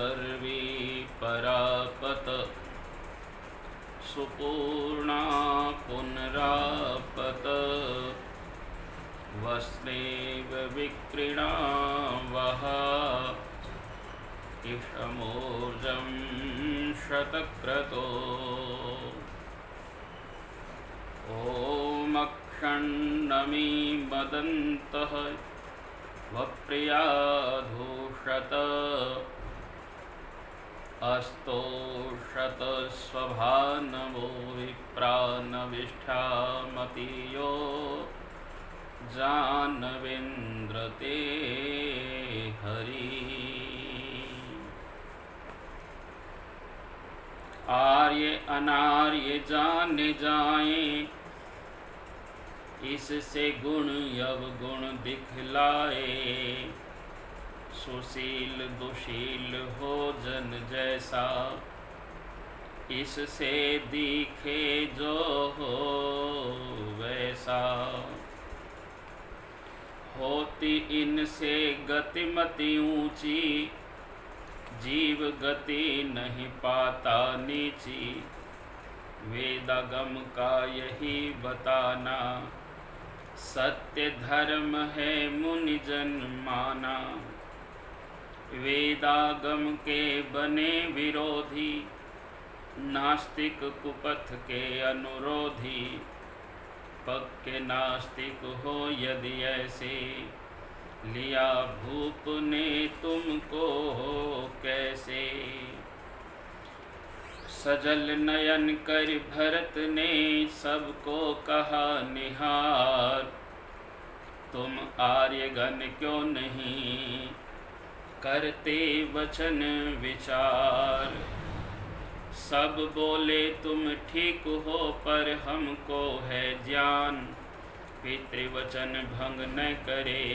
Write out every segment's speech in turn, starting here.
गर्वी परापत सुपूर्णा पुनरापत वस्नेव विक्रीणा वह इषमोर्जं शतक्रतो ॐ अक्षण्णमी मदन्तः वप्रियाधूषत अस्तोषतस्वभानवो विप्रानविष्ठामतीयो जानवेन्द्रते हरि। आर्य अनार्य जाने जाएं, इससे गुण अवगुण दिखलाए। सुशील दुशील हो जन जैसा, इससे दिखे जो हो वैसा। होती इनसे गतिमति ऊंची, जीव गति नहीं पाता नीची। वेदागम का यही बताना, सत्य धर्म है मुनिजन माना। वेदागम के बने विरोधी, नास्तिक कुपथ के अनुरोधी। पक्के नास्तिक हो यदि ऐसे, लिया भूप ने तुमको कैसे। सजल नयन कर भरत ने सबको कहा निहार। तुम आर्यगण क्यों नहीं करते वचन विचार। सब बोले तुम ठीक हो पर हमको है ज्ञान। पितृवचन भंग न करे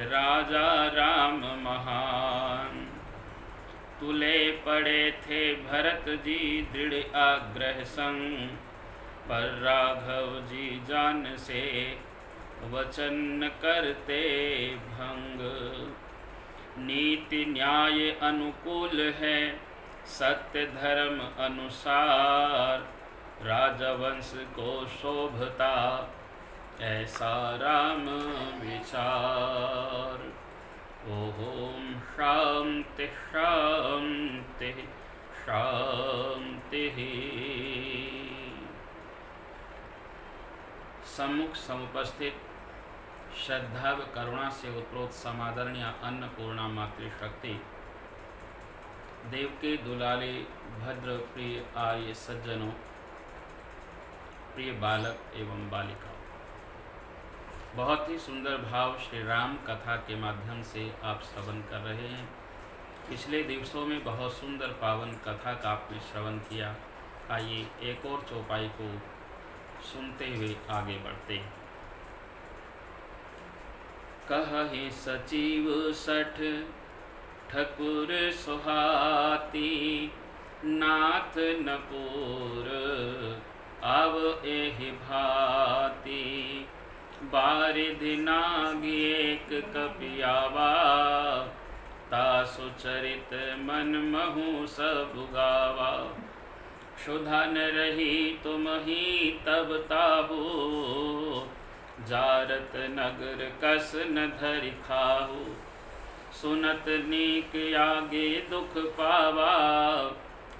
राजा राम महान। तुले पड़े थे भरत जी दृढ़ आग्रह संग, पर राघव जी जान से वचन करते भंग। नीति न्याय अनुकूल है सत्य धर्म अनुसार। राजवंश को शोभता ऐसा राम विचार। ओम शांति शांति शांति। सम्मुख समुपस्थित श्रद्धा व करुणा से उत्प्रोत समादरणीय अन्नपूर्णा मातृशक्ति, देव के दुलारे भद्र प्रिय आर्य सज्जनों, प्रिय बालक एवं बालिकाओं, बहुत ही सुंदर भाव श्री राम कथा के माध्यम से आप श्रवण कर रहे हैं। पिछले दिवसों में बहुत सुंदर पावन कथा का आपने श्रवण किया। आइए एक और चौपाई को सुनते हुए आगे बढ़ते हैं। कहि सचिव सठ ठकुर सुहाती, नाथ नपुर आव एहि भांति। बारिधि नाग एक कपियावा, तासु चरित मन महु सब गावा। क्षुधा न रही तुम ही तब ताहू, जारत नगर कस न धरि खाहू। सुनत नीक आगे दुख पावा,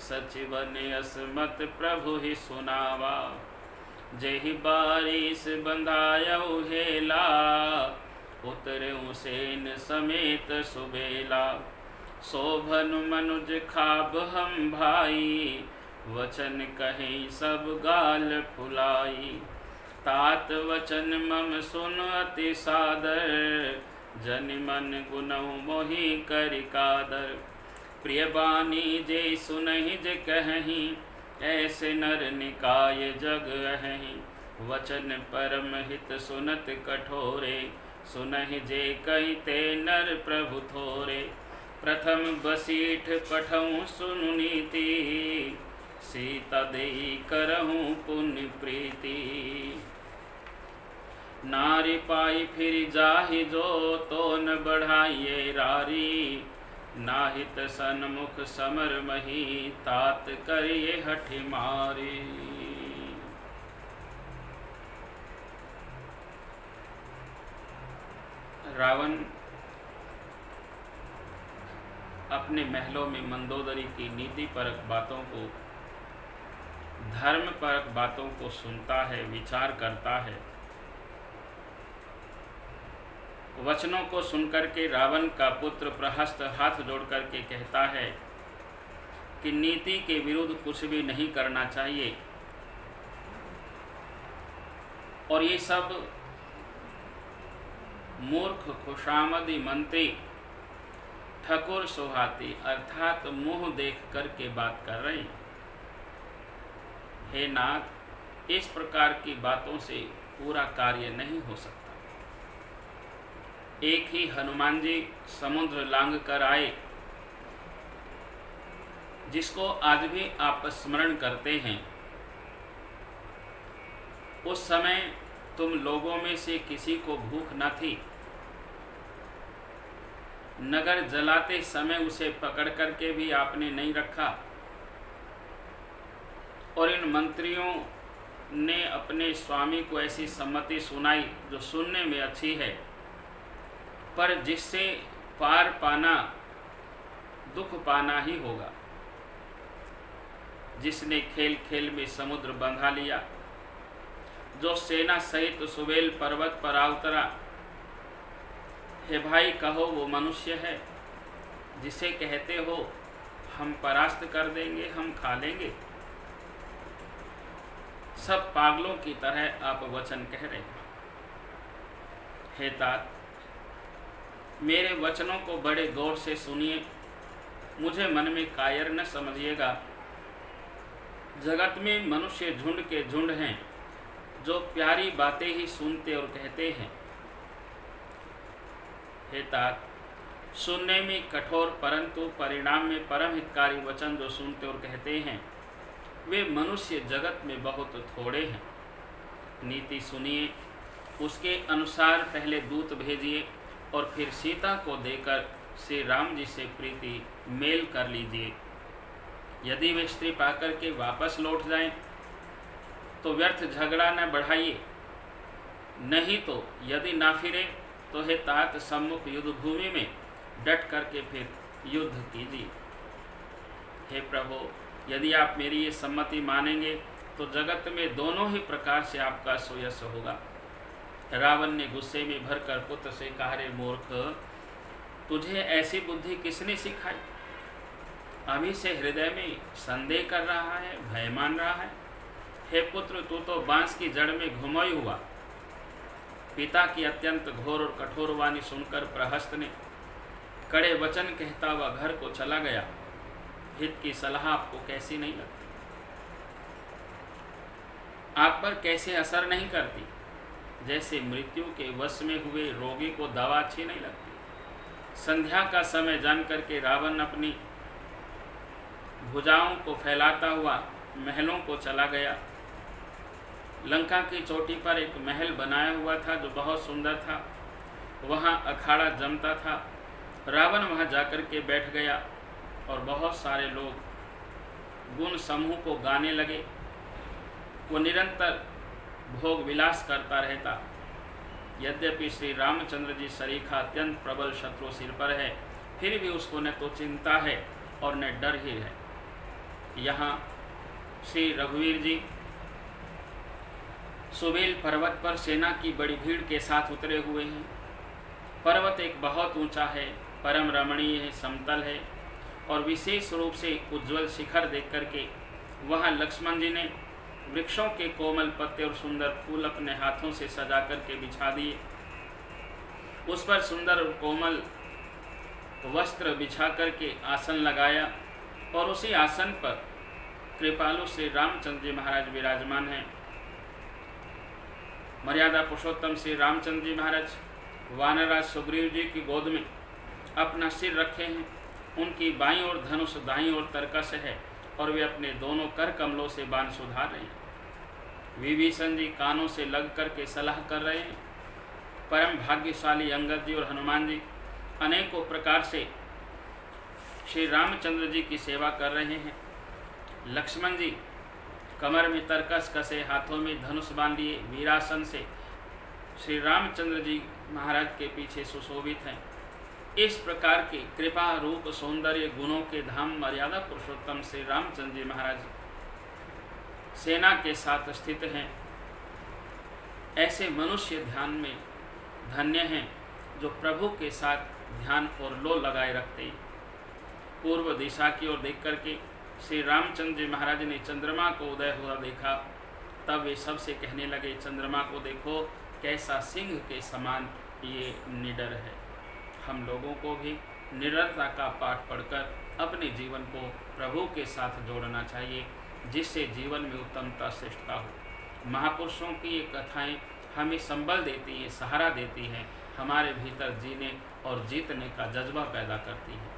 सचिवन असमत प्रभु ही सुनावा। जेहि बारिश बंधायऊ हेला, उतरऊ सेन समेत सुबेला। शोभनु मनुज खाब हम भाई, वचन कहीं सब गाल फुलाई। तात वचन मम सुन अति सादर, जन मन गुनऊ मोहि करि कादर। प्रिय बानी जे सुनहि जे कहीं, ऐसे नर निकाय जग अहीं। वचन परम हित सुनत कठोरे, सुनहि जे कहि ते नर प्रभु थोरे। प्रथम बसीठ पठऊँ सुनु नीति, सीता देई करहूँ पुण्य प्रीति। नारी पाई फिर जाहि जो, तो न बढ़ाइए रारी। नाहित सन्मुख समर मही, तात करिए हठ मारी। रावण अपने महलों में मंदोदरी की नीति परक बातों को, धर्म परक बातों को सुनता है, विचार करता है। वचनों को सुनकर के रावण का पुत्र प्रहस्त हाथ जोड़ करके कहता है कि नीति के विरुद्ध कुछ भी नहीं करना चाहिए, और ये सब मूर्ख खुशामदी मंत्री ठकुर सुहाती अर्थात मुंह देख करके बात कर रहे हैं। हे नाथ, इस प्रकार की बातों से पूरा कार्य नहीं हो सकता। एक ही हनुमान जी समुद्र लांघ कर आए, जिसको आज भी आप स्मरण करते हैं। उस समय तुम लोगों में से किसी को भूख न थी। नगर जलाते समय उसे पकड़ करके भी आपने नहीं रखा, और इन मंत्रियों ने अपने स्वामी को ऐसी सम्मति सुनाई जो सुनने में अच्छी है, पर जिससे पार पाना दुख पाना ही होगा। जिसने खेल खेल में समुद्र बंधा लिया, जो सेना सहित सुबेल पर्वत पर आ उतरा, हे भाई कहो वो मनुष्य है जिसे कहते हो हम परास्त कर देंगे, हम खा लेंगे। सब पागलों की तरह आप वचन कह रहे हैं। हे तात, मेरे वचनों को बड़े गौर से सुनिए, मुझे मन में कायर न समझिएगा। जगत में मनुष्य झुंड के झुंड हैं जो प्यारी बातें ही सुनते और कहते हैं। हे तात, सुनने में कठोर परंतु परिणाम में परम हितकारी वचन जो सुनते और कहते हैं, वे मनुष्य जगत में बहुत थोड़े हैं। नीति सुनिए, उसके अनुसार पहले दूत भेजिए और फिर सीता को देकर श्री राम जी से प्रीति मेल कर लीजिए। यदि वे स्त्री पाकर के वापस लौट जाएं, तो व्यर्थ झगड़ा न बढ़ाइए, नहीं तो यदि ना फिरे तो हे तात सम्मुख युद्ध भूमि में डट करके फिर युद्ध कीजिए। हे प्रभु, यदि आप मेरी ये सम्मति मानेंगे तो जगत में दोनों ही प्रकार से आपका सुयश होगा। रावण ने गुस्से में भरकर पुत्र से कहा, रे मूर्ख, तुझे ऐसी बुद्धि किसने सिखाई? अभी से हृदय में संदेह कर रहा है, भय मान रहा है। हे पुत्र, तू तो बांस की जड़ में घुमाई हुआ। पिता की अत्यंत घोर और कठोर वाणी सुनकर प्रहस्त ने कड़े वचन कहता हुआ घर को चला गया। हित की सलाह आपको कैसी नहीं लगती? आप पर कैसे असर नहीं करती? जैसे मृत्यु के वश में हुए रोगी को दवा अच्छी नहीं लगती। संध्या का समय जान करके रावण अपनी भुजाओं को फैलाता हुआ महलों को चला गया। लंका की चोटी पर एक महल बनाया हुआ था जो बहुत सुंदर था। वहाँ अखाड़ा जमता था। रावण वहाँ जाकर के बैठ गया और बहुत सारे लोग गुण समूह को गाने लगे। वो निरंतर भोग विलास करता रहता। यद्यपि श्री रामचंद्र जी सरीखा अत्यंत प्रबल शत्रु सिर पर है, फिर भी उसको न तो चिंता है और न डर ही है। यहाँ श्री रघुवीर जी सुबेल पर्वत पर सेना की बड़ी भीड़ के साथ उतरे हुए हैं। पर्वत एक बहुत ऊंचा है, परम रमणीय है, समतल है, और विशेष रूप से उज्ज्वल शिखर देख करके वहाँ लक्ष्मण जी ने वृक्षों के कोमल पत्ते और सुंदर फूल अपने हाथों से सजा करके बिछा दिए। उस पर सुंदर और कोमल वस्त्र बिछा करके आसन लगाया, और उसी आसन पर कृपालु श्री रामचंद्र जी महाराज विराजमान हैं। मर्यादा पुरुषोत्तम श्री रामचंद्र जी महाराज वानरराज सुग्रीव जी की गोद में अपना सिर रखे हैं। उनकी बाईं ओर धनुष, दाईं ओर तरकस है, और वे अपने दोनों कर कमलों से बाण सुधार रहे हैं। विभीषण जी कानों से लग करके सलाह कर रहे हैं। परम भाग्यशाली अंगद जी और हनुमान जी अनेकों प्रकार से श्री रामचंद्र जी की सेवा कर रहे हैं। लक्ष्मण जी कमर में तरकस कसे, हाथों में धनुष बांधिए, वीरासन से श्री रामचंद्र जी महाराज के पीछे सुशोभित हैं। इस प्रकार के कृपा रूप सौंदर्य गुणों के धाम मर्यादा पुरुषोत्तम श्री रामचंद्र जी महाराज सेना के साथ स्थित हैं। ऐसे मनुष्य ध्यान में धन्य हैं जो प्रभु के साथ ध्यान और लो लगाए रखते। पूर्व दिशा की ओर देख करके श्री रामचंद्र जी महाराज ने चंद्रमा को उदय हुआ देखा। तब वे सबसे कहने लगे, चंद्रमा को देखो कैसा सिंह के समान ये निडर है। हम लोगों को भी निडरता का पाठ पढ़कर अपने जीवन को प्रभु के साथ जोड़ना चाहिए, जिससे जीवन में उत्तमता श्रेष्ठता हो। महापुरुषों की ये कथाएं हमें संबल देती हैं, सहारा देती हैं, हमारे भीतर जीने और जीतने का जज्बा पैदा करती हैं।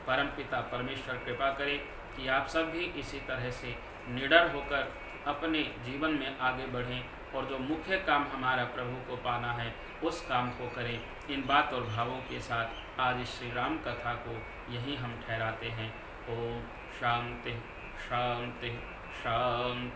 परमपिता परमेश्वर कृपा करे कि आप सब भी इसी तरह से निडर होकर अपने जीवन में आगे बढ़ें और जो मुख्य काम हमारा प्रभु को पाना है उस काम को करें। इन बात और भावों के साथ आज इस श्री राम कथा को यहीं हम ठहराते हैं। ओम शांति शांति शांति।